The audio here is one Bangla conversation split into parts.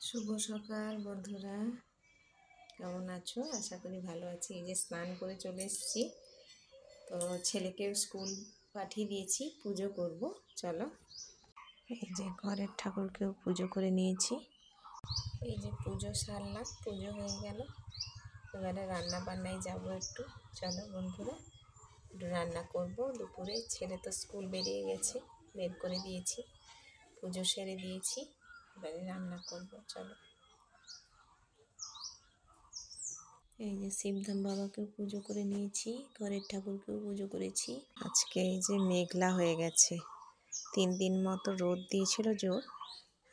শুভ সকাল বন্ধুরা, কেমন আছো? আশা করি ভালো আছি। এই যে স্নান করে চলে এসেছি, তো ছেলেকেও স্কুল পাঠিয়ে দিয়েছি, পুজো করব। চলো, এই যে ঘরের ঠাকুরকেও পুজো করে নিয়েছি। এই যে পুজো সারলাম, পুজো হয়ে গেল। এবারে রান্না বান্নায় যাব একটু। চলো বন্ধুরা, একটু রান্না করব দুপুরে। ছেলে তো স্কুল বেরিয়ে গেছে, বের করে দিয়েছি, পুজো সেরে দিয়েছি, এবারে রান্না করব। চলো, এই যে শিবধাম বাবাকেও পুজো করে নিয়েছি, ঘরের ঠাকুরকেও পুজো করেছি। আজকে এই যে মেঘলা হয়ে গেছে, 3 দিন মতো রোদ দিয়েছিল জোর,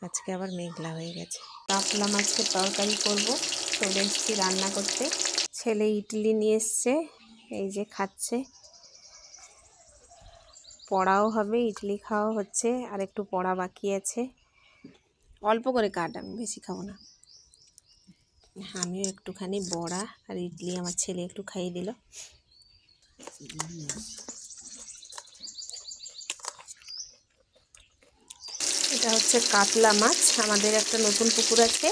আজকে আবার মেঘলা হয়ে গেছে। কাতলা মাছের তরকারি করব, চলে এসেছি রান্না করতে। ছেলে ইডলি নিয়ে এসছে, এই যে খাচ্ছে। পড়াও হবে, ইডলি খাওয়া হচ্ছে, আর একটু পড়া বাকি আছে। অল্প করে কাট, আমি বেশি খাবো না। আমিও একটুখানি বড়া আর ইডলি আমার ছেলে একটু খাইয়ে দিল। এটা হচ্ছে কাতলা মাছ। আমাদের একটা নতুন পুকুর আছে,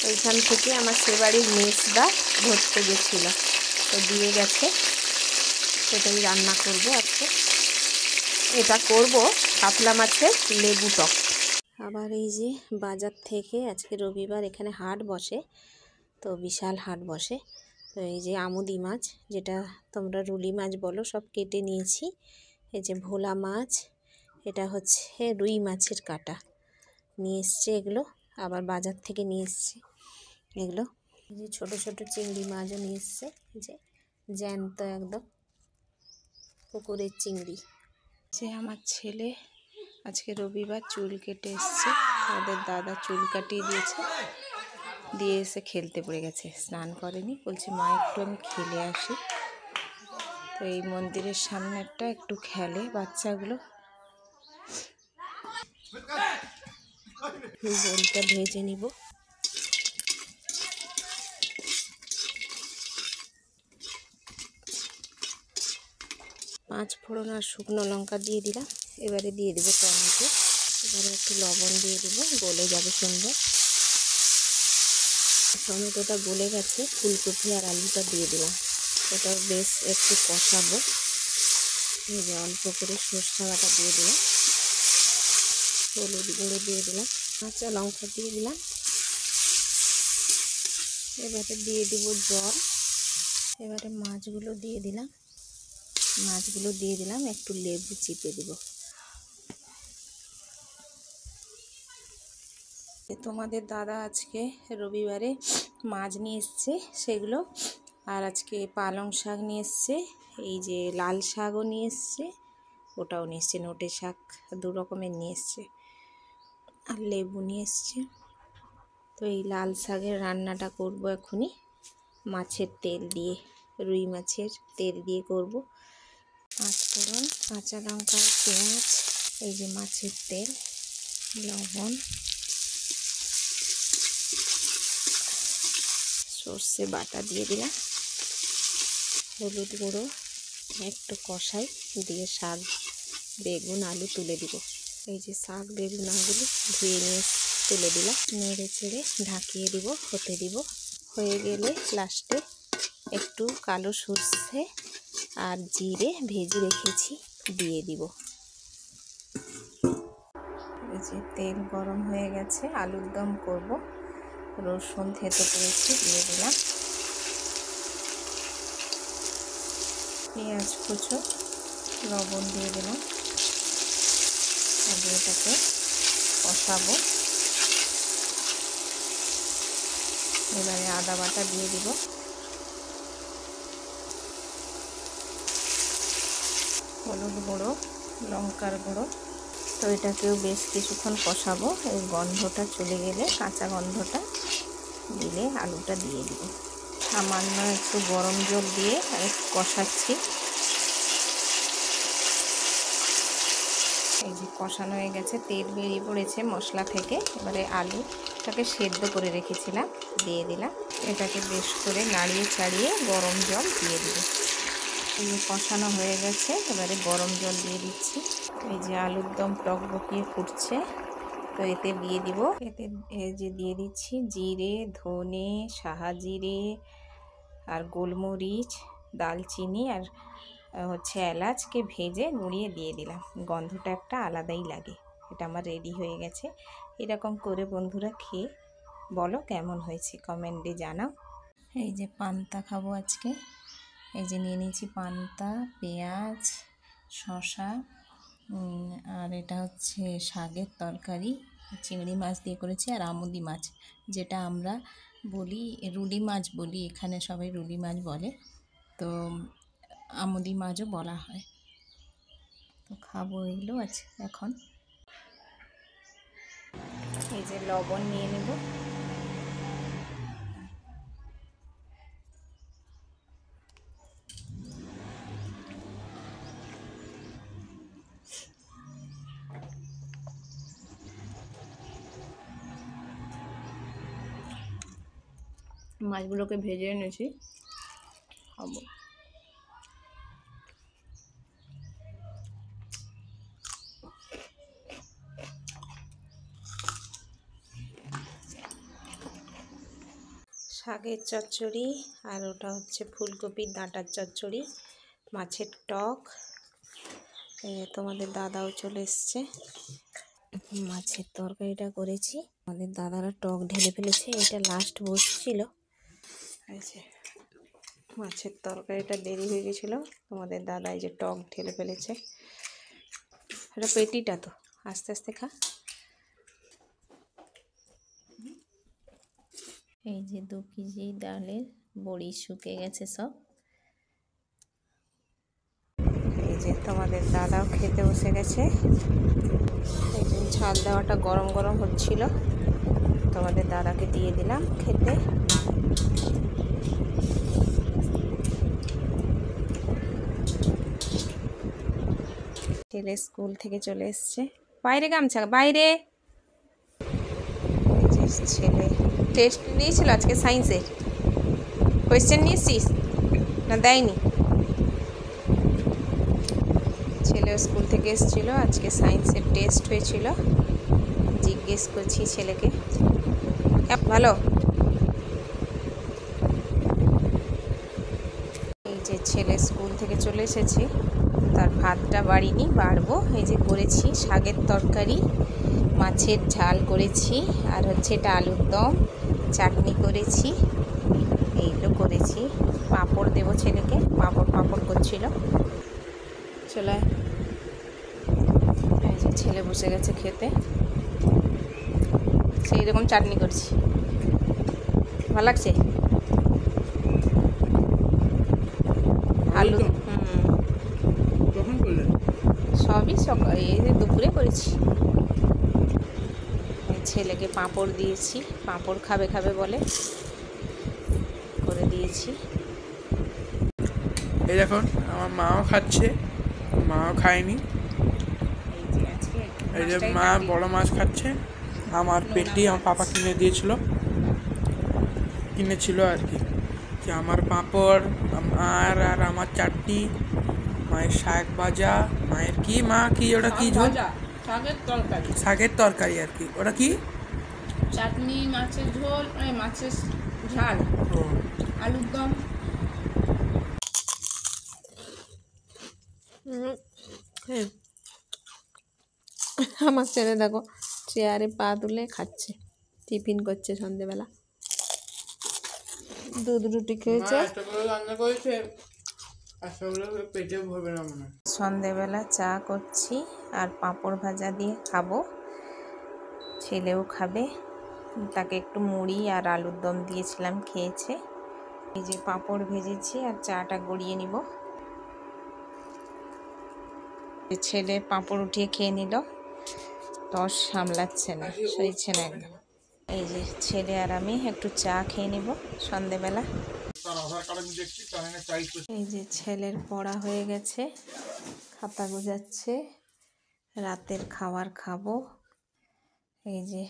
ওইখান থেকে আমার সে বাড়ির মেজদা ধরতে গেছিল, তো দিয়ে গেছে, সেটাই রান্না করব আজকে। এটা করব কাতলা মাছের লেবু টক। আবার এই যে বাজার থেকে, আজকে রবিবার এখানে হাট বসে, তো বিশাল হাট বসে। তো এই যে আমুদি মাছ, যেটা তোমরা রুলি মাছ বলো, সব কেটে নিয়েছি। এই যে ভোলা মাছ, এটা হচ্ছে রুই মাছের কাটা নিয়ে এসছে। এগুলো আবার বাজার থেকে নিয়ে এসছে এগুলো। এই যে ছোটো ছোটো চিংড়ি মাছও নিয়ে এসছে, যে জ্যান্ত একদম পুকুরের চিংড়ি। যে আমার ছেলে আজকে রবিবার চুল কেটে এসছে, ওদের দাদা চুল কাটিয়ে দিয়েছে, দিয়ে এসে খেলতে পড়ে গেছে, স্নান করেনি, বলছে মা একটু আমি খেলে আসি। তো এই মন্দিরের সামনে একটু খেলে বাচ্চাগুলো। ঝোলটা ভেজে নিব। পাঁচ ফোড়ন আর শুকনো লঙ্কা দিয়ে দিলাম। এবারে দিয়ে দেবো টমেটো, এবারে একটু লবণ দিয়ে দেবো, গলে যাবে সুন্দর। টমেটোটা গলে গেছে, ফুলকপি আর আলুটা দিয়ে দিলাম, ওটা বেশ একটু কষাবো। এই যে অল্প করে সরষে বাটা দিয়ে দিলাম, হলুদ গুঁড়ো দিয়ে দিলাম, কাঁচা লঙ্কা দিয়ে দিলাম। এবারে দিয়ে দেবো জল। এবারে মাছগুলো দিয়ে দিলাম, একটু লেবু চিপে দেব। তোমাদের দাদা আজকে রবিবারে মাছ নিয়ে এসছে সেগুলো, আর আজকে পালং শাক নিয়ে এসছে, এই যে লাল শাকও নিয়ে এসছে, ওটাও নিয়ে এসছে, নোটে শাক 2 রকমের নিয়ে এসছে, আর লেবু নিয়ে এসছে। তো এই লাল শাকের রান্নাটা করব এখনই, মাছের তেল দিয়ে, রুই মাছের তেল দিয়ে করব। 5 ফোড়ন, কাঁচা লঙ্কা, পেঁয়াজ, এই যে মাছের তেল, লবণ, সর্ষে বাটা দিয়ে দিলাম, হলুদ গুঁড়ো, একটু কষাই দিয়ে শাক, বেগুন, আলু তুলে দিব। এই যে শাক, বেগুন, আলু ধুয়ে নিয়ে তুলে দিলাম, নেড়ে চেড়ে ঢাকিয়ে দিব, হতে দিব। হয়ে গেলে লাস্টে একটু কালো সর্ষে আর জিরে ভেজে রেখেছি দিয়ে দিব। এই যে তেল গরম হয়ে গেছে, আলুর দম করব, রসুন থেতো করেছি দিয়ে দিলাম, পেঁয়াজ কুচো, লবণ দিয়ে দিলাম, এটাকে কষাবো। এবারে আদা বাটা দিয়ে দিব, হলুদ গুঁড়ো, লঙ্কার গুঁড়ো। তো এটাকেও বেশ কিছুক্ষণ কষাবো, এই গন্ধটা চলে গেলে, কাঁচা গন্ধটা দিলে আলুটা দিয়ে দিব। সামান্য একটু গরম জল দিয়ে একটু কষাচ্ছি। এই যে কষানো হয়ে গেছে, তেল বেরিয়ে পড়েছে মশলা থেকে। এবারে আলুটাকে সেদ্ধ করে রেখেছিলাম দিয়ে দিলাম, এটাকে বেশ করে নাড়িয়ে চাড়িয়ে গরম জল দিয়ে দিব। এই যে কষানো হয়ে গেছে, এবারে গরম জল দিয়ে দিচ্ছি। এই যে আলুর দম টকবকিয়ে ফুটছে, তো এতে দিয়ে দিব, এতে এই যে দিয়ে দিচ্ছি জিরে, ধনে, সাহা জিরে আর গোলমরিচ, দালচিনি আর হচ্ছে এলাচকে ভেজে গুঁড়িয়ে দিয়ে দিলাম। গন্ধটা একটা আলাদাই লাগে। এটা আমার রেডি হয়ে গেছে। এরকম করে বন্ধুরা খেয়ে বলো কেমন হয়েছে, কমেন্টে জানাও। এই যে পান্তা খাবো আজকে। এই যে নিয়ে নিয়েছি পান্তা, পেঁয়াজ, শসা, আর এটা হচ্ছে শাকের তরকারি, চিংড়ি মাছ দিয়ে করেছি, আর আমুদি মাছ, যেটা আমরা বলি রুলি মাছ বলি, এখানে সবাই রুলি মাছ বলে, তো আমুদি মাছও বলা হয়। তো খাবো এগুলো আছে এখন। এই যে লবণ নিয়ে নেব। মাছগুলোকে ভেজে এনেছি, খাবো। শাকের চচ্চড়ি, আর ওটা হচ্ছে ফুলকপির ডাঁটার চচ্চড়ি, মাছের টক। তোমাদের দাদাও চলে এসছে। মাছের তরকারিটা করেছি, আমাদের দাদারা টক ঢেলে ফেলেছে, এটা লাস্ট বসছিল। এই যে মাছের তরকারিটা দেরি হয়ে গেছিলো, তোমাদের দাদা এই যে টক ঢেলে ফেলেছে। এটা পেটিটা তো, আস্তে আস্তে খা। এই যে 2 কেজি ডালের বড়ি শুকে গেছে সব। এই যে তোমাদের দাদাও খেতে বসে গেছে। এই যে ঝাল দেওয়াটা গরম গরম হচ্ছিল, তোমাদের দাদাকে দিয়ে দিলাম খেতে। ছেলে স্কুল থেকে চলে এসছে। বাইরে গামছা, বাইরে। এই যে ছেলে টেস্ট নিয়েছিল আজকে সায়েন্সের, কোয়েশ্চেন নিয়েছিস না? দেয়নি। ছেলে স্কুল থেকে এসেছিলো, আজকে সায়েন্সের টেস্ট হয়েছিল। জিজ্ঞেস করছি ছেলেকে, ভালো। এই যে ছেলে স্কুল থেকে চলে এসেছে, তার ভাতটা বাড়িনি, বাড়বো। এই যে করেছি শাকের তরকারি, মাছের ঝাল করেছি, আর হচ্ছে এটা আলুর দম, চাটনি করেছি, এইগুলো করেছি। পাঁপড় দেবো ছেলেকে, পাঁপড় করছিল। চলে এই যে ছেলে বসে গেছে খেতে, সেই রকম চাটনি করছি। ভালো লাগছে? আলু সবই সকাল, এই যে দুপুরে করেছি। ছেলেকে পাঁপড় দিয়েছি, পাঁপড় খাবে খাবে বলে করে দিয়েছি। এই দেখুন আমার মাও খাচ্ছে, মাও খায়নি। এই যে মা বড় মাছ খাচ্ছে, আমার পেটি আমার পাপা কিনেছিল আর কি। যে আমার পাঁপড়, আর আমার চাটনি, মায়ের শাক ভাজা, মায়ের কি মা কি ওটা কি ঝোল, শাকের তরকারি আর কি। ওটা কি চাটনি, মাছের ঝোল, মাছের ঝাল, আলুর দম। আমার ছেলে দেখো চেয়ারে পা তুলে খাচ্ছে, টিফিন করছে সন্ধেবেলা। দুধ রুটি খেয়েছে, সন্ধেবেলা চা করছি আর পাঁপড় ভাজা দিয়ে খাবো, ছেলেও খাবে। তাকে একটু মুড়ি আর আলুর দম দিয়েছিলাম, খেয়েছে। এই যে পাঁপড় ভেজেছি আর চাটা গড়িয়ে নিব। ছেলে পাঁপড় উঠিয়ে খেয়ে নিল, রস সামলাচ্ছে না, সইছে না একদম। এই যে ছেলে আর আমি একটু চা খেয়ে নিব সন্ধেবেলা। এই যে ছেলের পড়া হয়ে গেছে, খাতা গোছাচ্ছে, রাতের খাবার খাবো। এই যে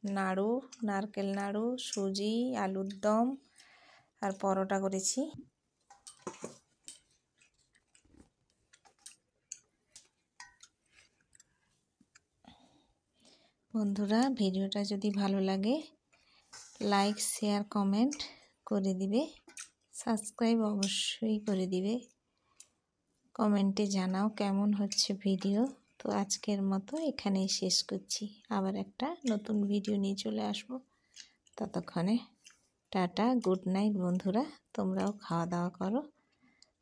নাড়ু, নারকেল নাড়ু, সুজি, আলুর দম আর পরোটা করেছি। বন্ধুরা ভিডিওটা যদি ভালো লাগে লাইক শেয়ার কমেন্ট করে দিবে, সাবস্ক্রাইব অবশ্যই করে দিবে। কমেন্টে জানাও কেমন হচ্ছে ভিডিও। তো আজকের মতো এখানেই শেষ করছি, আবার একটা নতুন ভিডিও নিয়ে চলে আসবো। ততক্ষণে টাটা, গুড নাইট বন্ধুরা। তোমরাও খাওয়া দাওয়া করো,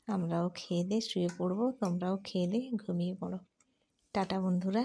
আমরাও খেয়ে দিয়ে শুয়ে পড়বো, তোমরাও খেয়ে দিয়ে ঘুমিয়ে পড়ো। টাটা বন্ধুরা।